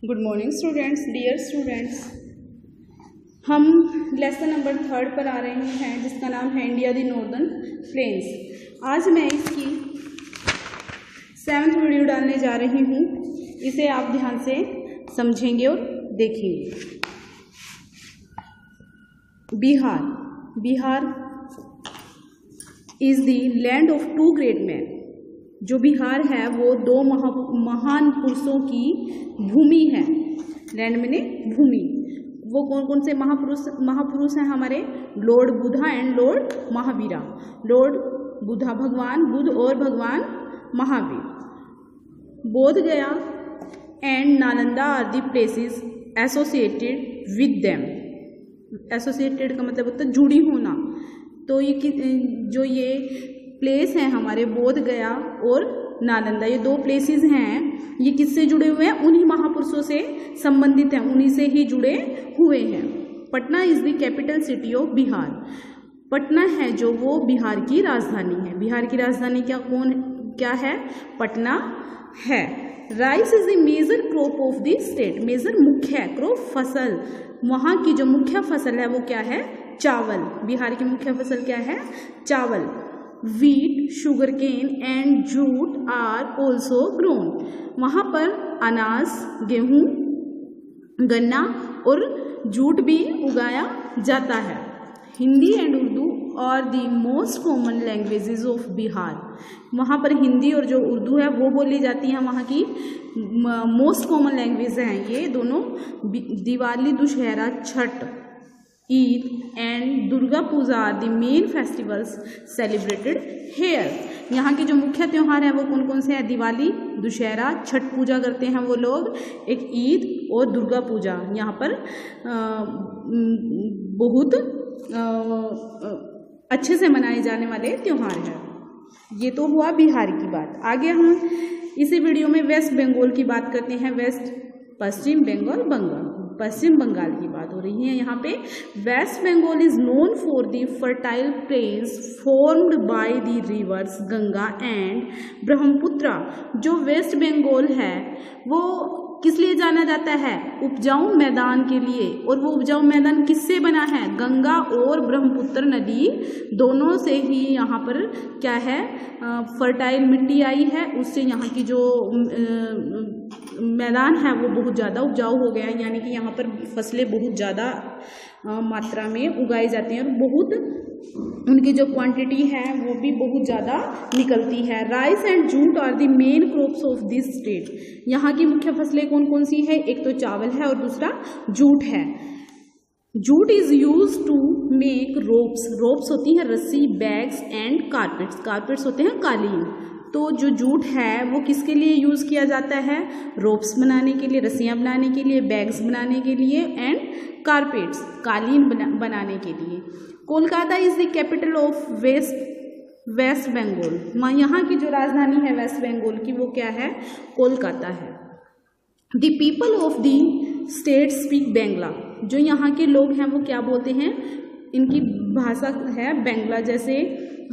Good morning students, dear students. हम lesson number 3 पर आ रहे हैं जिसका नाम है इंडिया दी नॉर्दर्न प्लेन्स। आज मैं इसकी 7th वीडियो डालने जा रही हूँ। इसे आप ध्यान से समझेंगे और देखेंगे। Bihar is the land of 2 great man. जो बिहार है वो 2 महान पुरुषों की भूमि है। लैंड मैंने भूमि। वो कौन कौन से महापुरुष हैं हमारे? Lord Buddha and Lord Mahavira. Lord Buddha भगवान बुद्ध और भगवान Mahavir. Bodh Gaya and Nalanda are the places associated with them. Associated का मतलब होता है जुड़ी होना। तो ये प्लेस हैं हमारे बोध गया और नालंदा, ये 2 प्लेसेस हैं। ये किससे जुड़े हुए हैं? उन्हीं महापुरुषों से संबंधित हैं, उन्हीं से ही जुड़े हुए हैं। Patna is the capital city of Bihar. Patna है जो वो बिहार की राजधानी है। बिहार की राजधानी क्या है? पटना है। Rice is the major crop of the state. Major मुख्य क्रॉप फसल। वहाँ की जो मुख्य फसल है वो क्या है? चावल। बिहार की मुख्य फसल क्या है? चावल। Wheat, sugarcane and jute are also grown. वहाँ पर अनाज, गेहूँ, गन्ना और जूट भी उगाया जाता है। Hindi and Urdu are the most common languages of Bihar. वहाँ पर हिंदी और जो उर्दू है वो बोली जाती है। वहाँ की मोस्ट कॉमन लैंग्वेज हैं ये दोनों। Diwali, Dussehra, Chhath, Eid and Durga Puja are the main festivals celebrated here. यहाँ के जो मुख्य त्यौहार हैं वो कौन कौन से हैं? दिवाली, दुशहरा, छठ पूजा करते हैं वो लोग, एक ईद और दुर्गा पूजा यहाँ पर बहुत अच्छे से मनाए जाने वाले त्यौहार हैं। ये तो हुआ बिहार की बात। आगे हम इसी वीडियो में वेस्ट बंगाल की बात करते हैं। पश्चिम बंगाल की बात हो रही है यहाँ पे। West Bengal is known for the fertile plains formed by the rivers Ganga and Brahmaputra. जो वेस्ट बंगाल है वो किस लिए जाना जाता है? उपजाऊ मैदान के लिए। और वो उपजाऊ मैदान किससे बना है? गंगा और ब्रह्मपुत्र नदी दोनों से ही यहाँ पर क्या है? फर्टाइल मिट्टी आई है, उससे यहाँ की जो मैदान है वो बहुत ज़्यादा उपजाऊ हो गया है। यानी कि यहाँ पर फसलें बहुत ज़्यादा मात्रा में उगाई जाती हैं और बहुत उनकी जो क्वांटिटी है वो भी बहुत ज़्यादा निकलती है। Rice and jute are the main crops of this state. यहाँ की मुख्य फसलें कौन कौन सी है? एक तो चावल है और दूसरा जूट है। Jute is use to make ropes. Ropes होती हैं रस्सी, बैग्स एंड कारपेट्स। कारपेट्स होते हैं कालीन। तो जो जूट है वो किसके लिए यूज़ किया जाता है? रोप्स बनाने के लिए, रस्सियाँ बनाने के लिए, बैग्स बनाने के लिए एंड कारपेट्स, कालीन बनाने के लिए। Kolkata is the capital of West Bengal. यहाँ की जो राजधानी है वेस्ट बंगाल की वो क्या है? कोलकाता है। The people of the state speak Bangla. जो यहाँ के लोग हैं वो क्या बोलते हैं? इनकी भाषा है बांग्ला। जैसे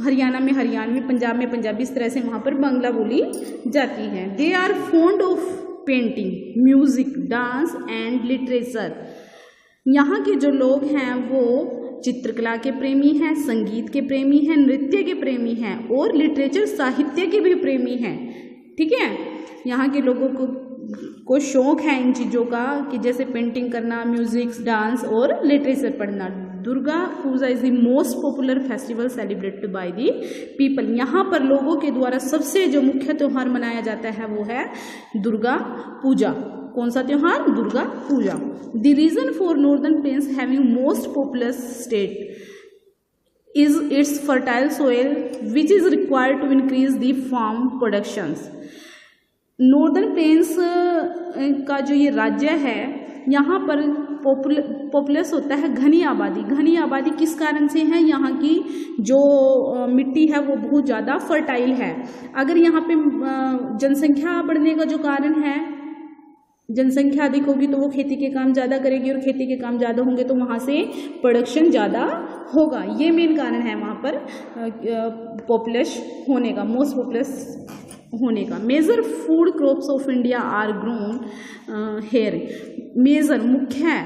हरियाणा में हरियाणवी, पंजाब में पंजाबी, इस तरह से वहाँ पर बांग्ला बोली जाती है। They are fond of painting, music, dance and literature. यहाँ के जो लोग हैं वो चित्रकला के प्रेमी हैं, संगीत के प्रेमी हैं, नृत्य के प्रेमी हैं और लिटरेचर, साहित्य के भी प्रेमी हैं। ठीक है। यहाँ के लोगों को शौक है इन चीज़ों का कि जैसे पेंटिंग करना, म्यूजिक, डांस और लिटरेचर पढ़ना। Durga Puja is the most popular festival celebrated by the people. यहाँ पर लोगों के द्वारा सबसे जो मुख्य त्यौहार मनाया जाता है वो है दुर्गा पूजा। कौन सा त्यौहार? Durga Puja. The reason for northern plains having most populous state is its fertile soil which is required to increase the farm productions. Northern plains का जो ये राज्य है यहाँ पर पॉपुलस होता है घनी आबादी। घनी आबादी किस कारण से है? यहाँ की जो मिट्टी है वो बहुत ज़्यादा फर्टाइल है। अगर यहाँ पे जनसंख्या बढ़ने का जो कारण है, जनसंख्या अधिक होगी तो वो खेती के काम ज़्यादा करेगी और खेती के काम ज़्यादा होंगे तो वहाँ से प्रोडक्शन ज़्यादा होगा। ये मेन कारण है वहाँ पर पॉपुलस होने का, मोस्ट पॉपुलस होने का। Major food crops of India are grown here. Major मुख्य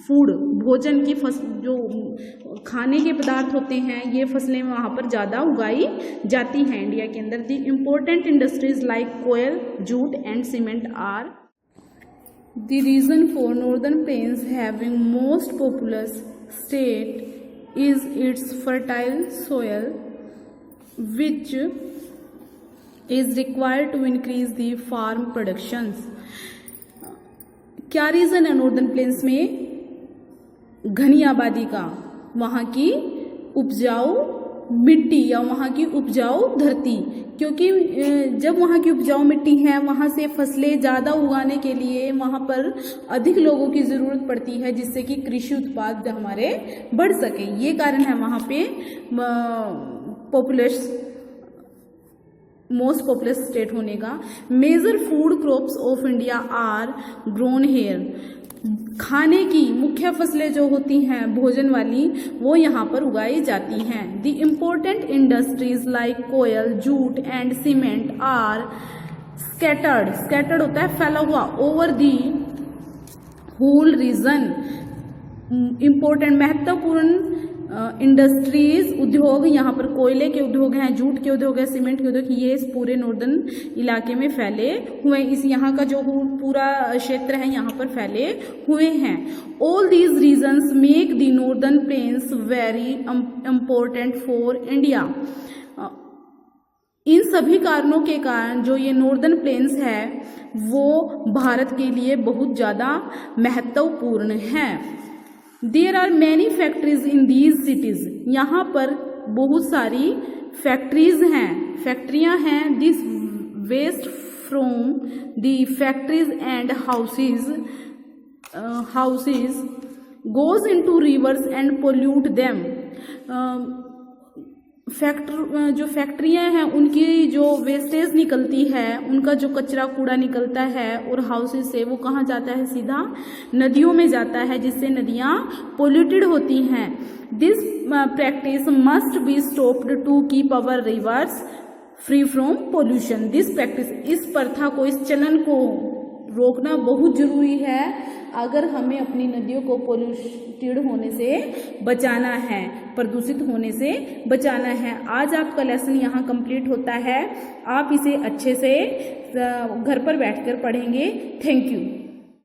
फूड भोजन की जो खाने के पदार्थ होते हैं ये फसलें वहाँ पर ज़्यादा उगाई जाती हैं इंडिया के अंदर। The important industries like coal, jute and cement are. The reason for northern plains having most populous state is its fertile soil, which is required to increase the farm productions. क्या reason है northern plains में घनी आबादी का? वहाँ की उपजाऊ मिट्टी या वहाँ की उपजाऊ धरती, क्योंकि जब वहाँ की उपजाऊ मिट्टी है वहाँ से फसलें ज़्यादा उगाने के लिए वहाँ पर अधिक लोगों की ज़रूरत पड़ती है, जिससे कि कृषि उत्पाद हमारे बढ़ सके। ये कारण है वहाँ पे मोस्ट पॉपुलस स्टेट होने का। Major food crops of India are grown here. खाने की मुख्य फसलें जो होती हैं भोजन वाली वो यहाँ पर उगाई जाती हैं। The important industries like coal, jute and cement are scattered. Scattered होता है फैला हुआ, over the whole region. Important महत्वपूर्ण इंडस्ट्रीज उद्योग, यहाँ पर कोयले के उद्योग हैं, जूट के उद्योग है, सीमेंट के उद्योग, ये इस पूरे नॉर्दर्न इलाके में फैले हुए, इस यहाँ का जो पूरा क्षेत्र है यहाँ पर फैले हुए हैं। All these reasons make the northern plains very important for India. इन सभी कारणों के कारण जो ये नॉर्दर्न प्लेन्स है वो भारत के लिए बहुत ज़्यादा महत्वपूर्ण है। There are many factories in these cities. यहाँ पर बहुत सारी फैक्ट्रीज हैं, फैक्ट्रियाँ हैं। This waste from the factories and houses goes into rivers and pollute them. जो फैक्ट्रियाँ हैं उनकी जो वेस्टेज निकलती है, उनका जो कचरा कूड़ा निकलता है और हाउसेज से वो कहाँ जाता है? सीधा नदियों में जाता है, जिससे नदियाँ पोल्यूटेड होती हैं। This practice must be stopped to keep our rivers free from pollution. This practice, इस प्रथा को, इस चलन को रोकना बहुत जरूरी है अगर हमें अपनी नदियों को पोल्यूटेड होने से बचाना है, प्रदूषित होने से बचाना है। आज आपका लेसन यहाँ कंप्लीट होता है। आप इसे अच्छे से घर पर बैठकर पढ़ेंगे। Thank you.